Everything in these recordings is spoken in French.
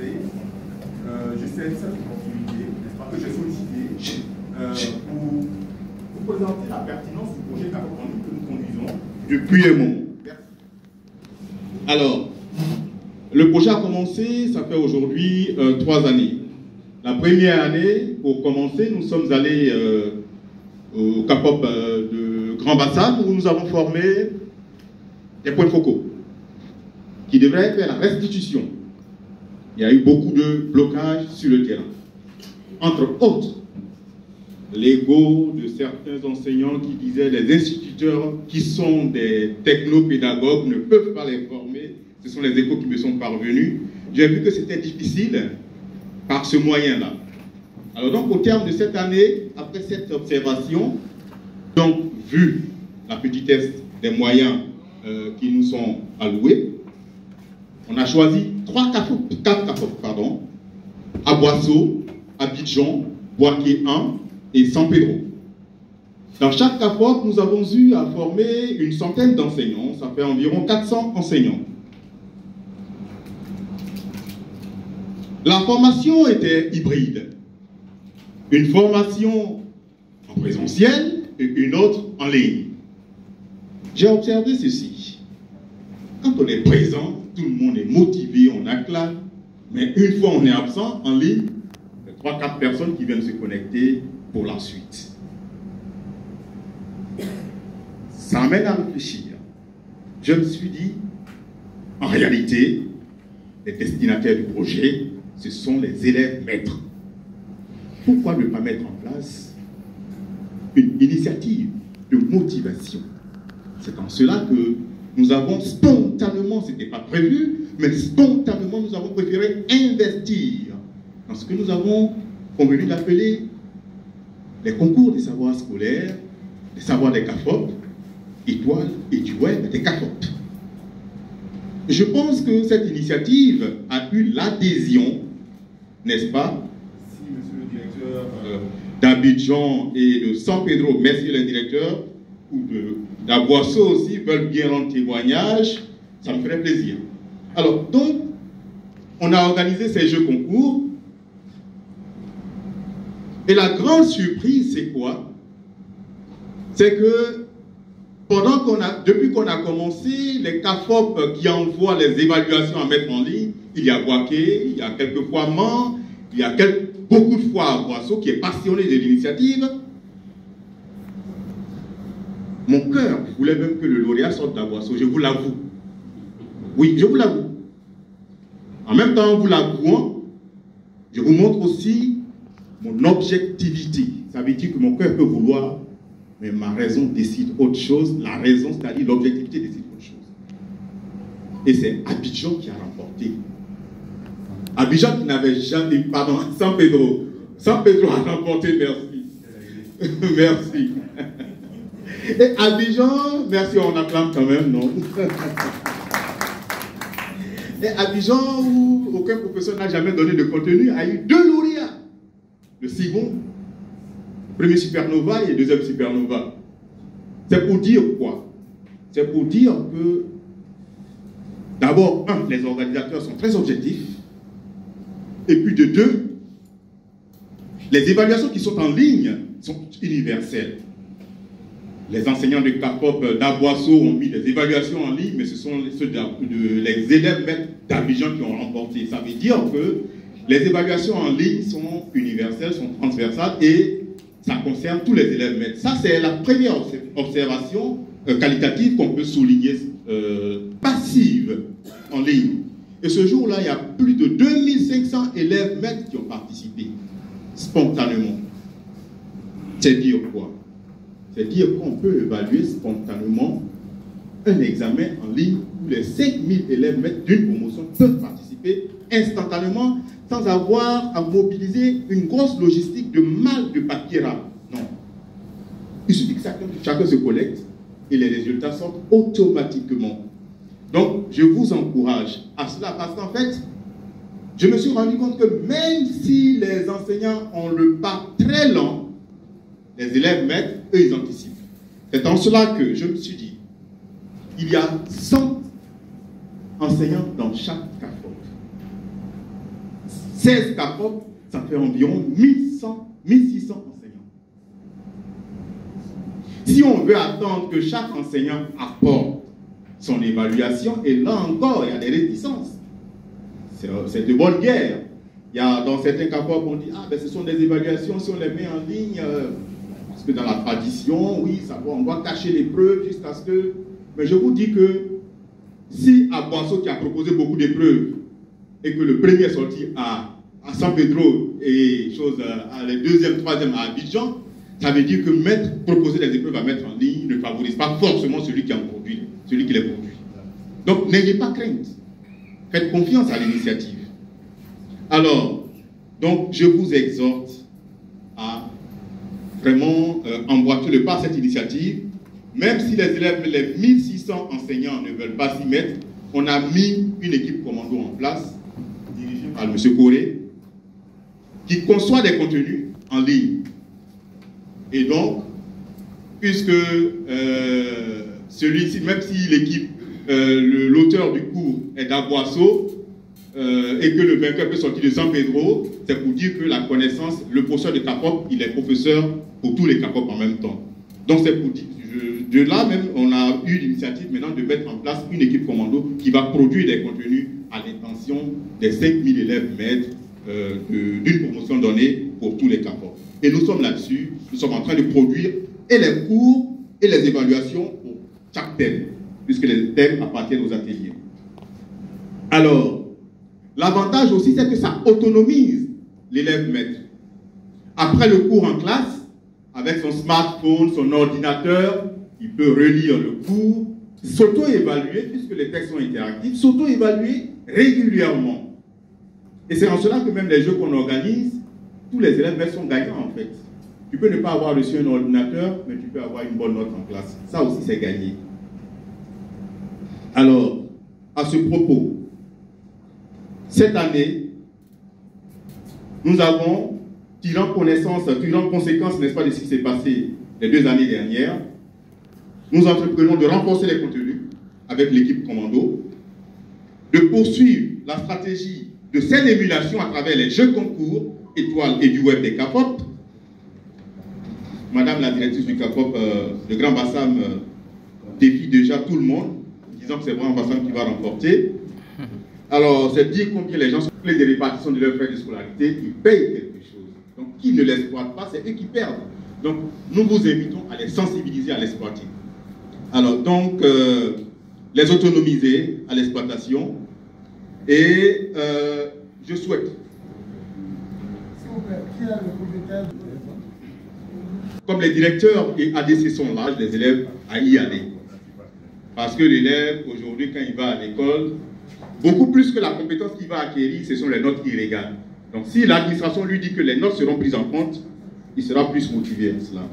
parler. Je sais cette opportunité, n'est-ce pas, que j'ai sollicité pour vous présenter la pertinence du projet Capop que nous conduisons depuis un moment. Merci. Alors, le projet a commencé, ça fait aujourd'hui 3 années. La première année, pour commencer, nous sommes allés au Capop de Grand Bassam où nous avons formé des points focaux qui devraient faire la restitution. Il y a eu beaucoup de blocages sur le terrain. Entre autres, l'ego de certains enseignants qui disaient les instituteurs qui sont des technopédagogues ne peuvent pas les former. Ce sont les échos qui me sont parvenus. J'ai vu que c'était difficile par ce moyen-là. Alors donc, au terme de cette année, après cette observation, donc, vu la petitesse des moyens qui nous sont alloués, on a choisi 4 CAFOP, à Boisseau, Abidjan, Boaké 1 et San Pedro. Dans chaque CAFOP, nous avons eu à former une centaine d'enseignants, ça fait environ 400 enseignants. La formation était hybride. Une formation en présentiel et une autre en ligne. J'ai observé ceci. Quand on est présent, tout le monde est motivé, on acclame. Mais une fois on est absent, en ligne, il y a 3-4 personnes qui viennent se connecter pour la suite. Ça amène à réfléchir. Je me suis dit, en réalité, les destinataires du projet, ce sont les élèves maîtres. Pourquoi ne pas mettre en place une initiative de motivation? C'est en cela que nous avons spontanément, ce n'était pas prévu, mais spontanément nous avons préféré investir dans ce que nous avons convenu d'appeler les concours des savoirs scolaires, des savoirs des CAFOP, étoiles et du web des CAFOP. Je pense que cette initiative a eu l'adhésion, n'est-ce pas, Si, monsieur le directeur, d'Abidjan et de San Pedro, merci les directeurs, ou d'Aboisseau aussi, veulent bien rendre témoignage, ça me ferait plaisir. Alors, donc, on a organisé ces jeux concours, et la grande surprise, c'est quoi? C'est que, depuis qu'on a commencé, les CAFOP qui envoient les évaluations à mettre en ligne, il y a Boaké, il y a quelquefois Mans, il y a beaucoup de fois Boisseau qui est passionné de l'initiative. Mon cœur voulait même que le lauréat sorte d'Aboisseau, je vous l'avoue. Oui, je vous l'avoue. En même temps, en vous l'avouant, je vous montre aussi mon objectivité. Ça veut dire que mon cœur peut vouloir, mais ma raison décide autre chose. La raison, c'est-à-dire l'objectivité, décide autre chose. Et c'est Abidjan qui a remporté. Abidjan qui n'avait jamais... Pardon, San Pedro. San Pedro a remporté, merci. Merci. Et Abidjan, merci, on acclame quand même, non? Et Abidjan, où aucun professeur n'a jamais donné de contenu, a eu 2 lauréats. Le second, premier supernova et deuxième supernova. C'est pour dire quoi? C'est pour dire que, d'abord, les organisateurs sont très objectifs. Et puis de 2, les évaluations qui sont en ligne sont universelles. Les enseignants de CAFOP d'Aboisseau ont mis des évaluations en ligne, mais ce sont ceux les élèves maîtres d'Abidjan qui ont remporté. Ça veut dire que les évaluations en ligne sont universelles, sont transversales et ça concerne tous les élèves maîtres. Ça, c'est la première observation qualitative qu'on peut souligner, passive en ligne. Et ce jour-là, il y a plus de 2500 élèves maîtres qui ont participé spontanément. C'est dire quoi? C'est dire qu'on peut évaluer spontanément un examen en ligne où les 5000 élèves maîtres d'une promotion peuvent participer instantanément sans avoir à mobiliser une grosse logistique de mal de papier rare. Non. Il suffit que chacun se connecte et les résultats sortent automatiquement. Donc, je vous encourage à cela parce qu'en fait, je me suis rendu compte que même si les enseignants ont le pas très lent, les élèves maîtres, eux, ils anticipent. C'est en cela que je me suis dit, il y a 100 enseignants dans chaque CAFOP. 16 CAPOP, ça fait environ 1600 enseignants. Si on veut attendre que chaque enseignant apporte son évaluation, et là encore, il y a des réticences. C'est de bonne guerre. Il y a, dans certains CAPOP, on dit, ah ben ce sont des évaluations, si on les met en ligne, parce que dans la tradition, oui, on doit cacher les preuves jusqu'à ce que... Mais je vous dis que si à Boisseau qui a proposé beaucoup d'épreuves, et que le premier est sorti à San Pedro et les deuxième, troisième à Abidjan, ça veut dire que proposer des épreuves à mettre en ligne ne favorise pas forcément celui qui en produit, celui qui les produit. Donc n'ayez pas crainte. Faites confiance à l'initiative. Alors, donc je vous exhorte à vraiment emboîter le pas à cette initiative. Même si les élèves, les 1600 enseignants ne veulent pas s'y mettre, on a mis une équipe commando en place, dirigée par M. Coré, qui conçoit des contenus en ligne. Et donc, puisque celui-ci, même si l'équipe, l'auteur du cours est d'Aboisseau, et que le vainqueur peut sortir de San Pedro, c'est pour dire que la connaissance, le professeur de CAPOP, il est professeur pour tous les CAPOP en même temps. Donc c'est pour dire, de là même, on a eu l'initiative maintenant de mettre en place une équipe commando qui va produire des contenus à l'intention des 5000 élèves maîtres d'une promotion donnée pour tous les CAPOP. Et nous sommes là-dessus, nous sommes en train de produire et les cours et les évaluations pour chaque thème, puisque les thèmes appartiennent aux ateliers. Alors, l'avantage aussi, c'est que ça autonomise l'élève maître. Après le cours en classe, avec son smartphone, son ordinateur, il peut relire le cours, s'auto-évaluer, puisque les textes sont interactifs, s'auto-évaluer régulièrement. Et c'est en cela que même les jeux qu'on organise, tous les élèves maîtres sont gagnants en fait. Tu peux ne pas avoir reçu un ordinateur, mais tu peux avoir une bonne note en classe. Ça aussi, c'est gagné. Alors, à ce propos, cette année, nous avons, tirant conséquence, n'est-ce pas, de ce qui s'est passé les 2 années dernières, nous entreprenons de renforcer les contenus avec l'équipe commando, de poursuivre la stratégie de cette émulation à travers les jeux concours, étoiles et du web des CAPOP. Madame la directrice du CAPOP, le Grand Bassam, défie déjà tout le monde, disant que c'est Grand Bassam qui va remporter. Alors, c'est dire combien les gens sont pleins des répartitions de leurs frais de scolarité, ils payent quelque chose. Donc, qui ne l'exploite pas, c'est eux qui perdent. Donc, nous vous invitons à les sensibiliser à l'exploiter. Alors, donc, les autonomiser à l'exploitation. Et je souhaite. S'il vous plaît, qui a le comité? Comme les directeurs et ADC sont là, les élèves à y aller. Parce que l'élève, aujourd'hui, quand il va à l'école, beaucoup plus que la compétence qu'il va acquérir, ce sont les notes irrégales. Donc, si l'administration lui dit que les notes seront prises en compte, il sera plus motivé à cela.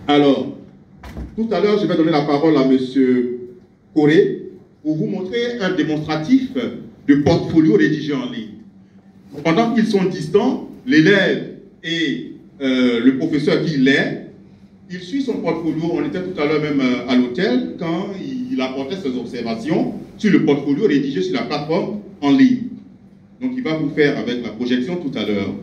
Alors, tout à l'heure, je vais donner la parole à M. Coré pour vous montrer un démonstratif de portfolio rédigé en ligne. Pendant qu'ils sont distants, l'élève et le professeur qui l'est, il suit son portfolio. On était tout à l'heure même à l'hôtel quand il apportait ses observations sur le portfolio rédigé sur la plateforme en ligne. Donc il va vous faire avec la projection tout à l'heure.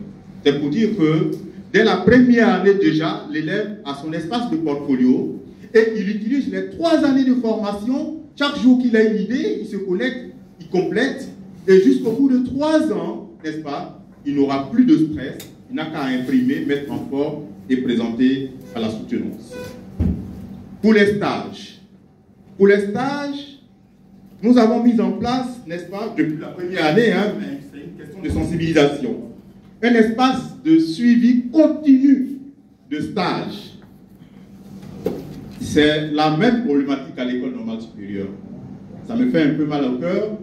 C'est pour dire que dès la première année déjà, l'élève a son espace de portfolio et il utilise les 3 années de formation. Chaque jour qu'il a une idée, il se connecte, il complète et jusqu'au bout de 3 ans, n'est-ce pas, il n'aura plus de stress, il n'a qu'à imprimer, mettre en forme et présenter à la soutenance. Pour les stages, nous avons mis en place, n'est-ce pas, depuis la première année, mais c'est une question de sensibilisation, un espace de suivi continu de stage. C'est la même problématique à l'école normale supérieure. Ça me fait un peu mal au cœur.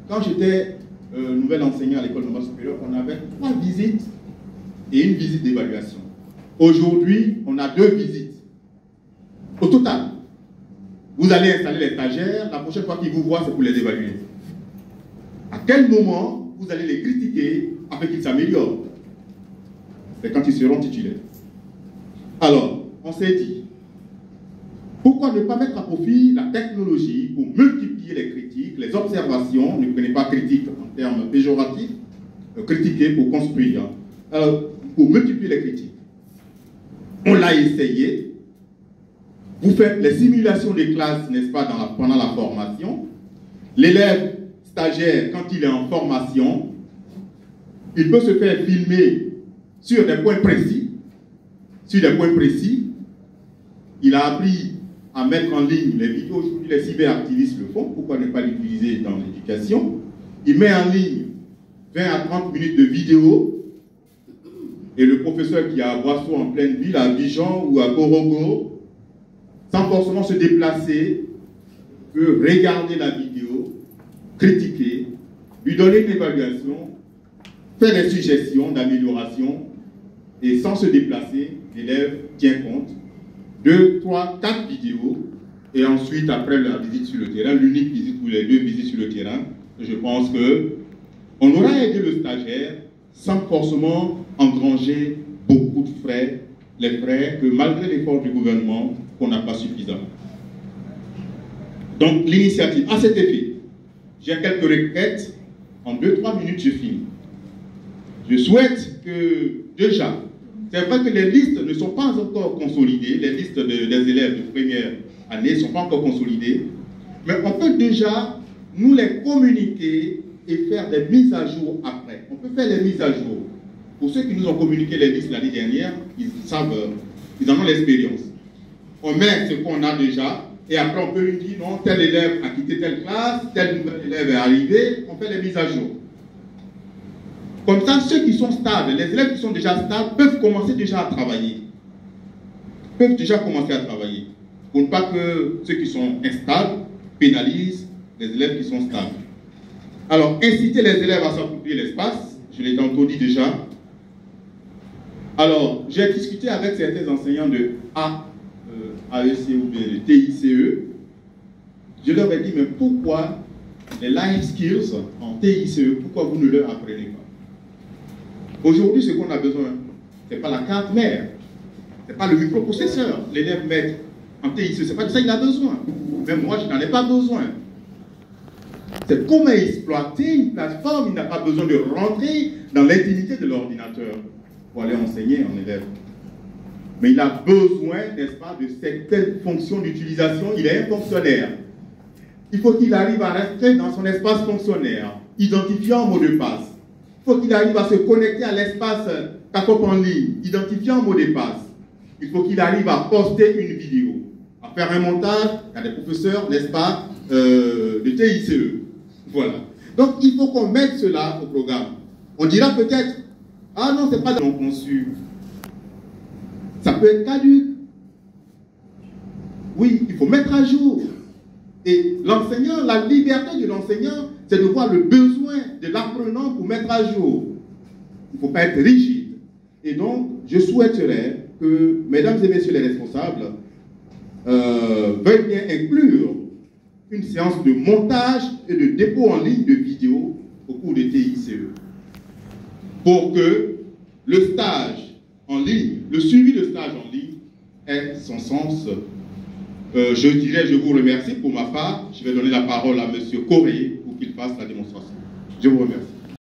Quand j'étais nouvel enseignant à l'école normale supérieure, on avait 3 visites et une visite d'évaluation. Aujourd'hui, on a 2 visites. Au total, vous allez installer les stagiaires, la prochaine fois qu'ils vous voient, c'est pour les évaluer. À quel moment vous allez les critiquer afin qu'ils s'améliorent? C'est quand ils seront titulaires. Alors, on s'est dit, pourquoi ne pas mettre à profit la technologie pour multiplier les critiques, les observations, ne prenez pas critique en termes péjoratifs, critiquer pour construire, pour multiplier les critiques. On l'a essayé. Vous faites les simulations des classes, n'est-ce pas, pendant la formation. L'élève stagiaire, quand il est en formation, il peut se faire filmer sur des points précis. Sur des points précis. Il a appris à mettre en ligne les vidéos. Aujourd'hui, les cyberactivistes le font. Pourquoi ne pas l'utiliser dans l'éducation? Il met en ligne 20 à 30 minutes de vidéo et le professeur qui est à Boisseau en pleine ville, à Dijon ou à Korogo, sans forcément se déplacer, peut regarder la vidéo, critiquer, lui donner une évaluation, faire des suggestions d'amélioration et sans se déplacer, l'élève tient compte. 2, 3, 4 vidéos et ensuite après la visite sur le terrain, l'unique visite ou les 2 visites sur le terrain, je pense qu'on aura aidé le stagiaire sans forcément engranger beaucoup de frais, les frais que malgré l'effort du gouvernement, qu'on n'a pas suffisamment. Donc l'initiative, à cet effet, j'ai quelques requêtes, en 2-3 minutes je finis. Je souhaite que déjà, c'est vrai que les listes ne sont pas encore consolidées, les listes des élèves de première année ne sont pas encore consolidées, mais on peut déjà nous les communiquer et faire des mises à jour après. On peut faire les mises à jour. Pour ceux qui nous ont communiqué les listes l'année dernière, ils savent, ils en ont l'expérience. On met ce qu'on a déjà, et après on peut lui dire, non, tel élève a quitté telle classe, tel nouvel élève est arrivé, on fait les mises à jour. Comme ça, ceux qui sont stables, les élèves qui sont déjà stables, peuvent commencer déjà à travailler. Peuvent déjà commencer à travailler. Pour ne pas que ceux qui sont instables pénalisent les élèves qui sont stables. Alors, inciter les élèves à s'approprier l'espace, je l'ai tantôt dit déjà. Alors, j'ai discuté avec certains enseignants de AEC ou de TICE. Je leur ai dit, mais pourquoi les life skills en TICE, pourquoi vous ne leur apprenez pas? Aujourd'hui, ce qu'on a besoin, ce n'est pas la carte mère, ce n'est pas le microprocesseur, l'élève maître en TICE, ce n'est pas de ça qu'il a besoin. Même moi, je n'en ai pas besoin. C'est comment exploiter une plateforme, il n'a pas besoin de rentrer dans l'intimité de l'ordinateur pour aller enseigner un élève. Mais il a besoin, n'est-ce pas, de certaines fonctions d'utilisation. Il est un fonctionnaire. Il faut qu'il arrive à rester dans son espace fonctionnaire, identifiant un mot de passe. Il faut qu'il arrive à se connecter à l'espace CACOP en ligne, identifiant un mot de passe. Il faut qu'il arrive à poster une vidéo, à faire un montage. Il y a des professeurs, n'est-ce pas, de TICE. Voilà. Donc, il faut qu'on mette cela au programme. On dira peut-être, ah non, c'est pas non conçu. Ça peut être caduc. Oui, il faut mettre à jour. Et l'enseignant, la liberté de l'enseignant, c'est de voir le besoin de l'apprenant pour mettre à jour. Il ne faut pas être rigide. Et donc, je souhaiterais que, mesdames et messieurs les responsables, veuillent bien inclure une séance de montage et de dépôt en ligne de vidéos au cours de TICE. Pour que le stage en ligne, le suivi de stage en ligne ait son sens. Je dirais, je vous remercie pour ma part. Je vais donner la parole à M. Corée pour qu'il fasse la démonstration. Je vous remercie.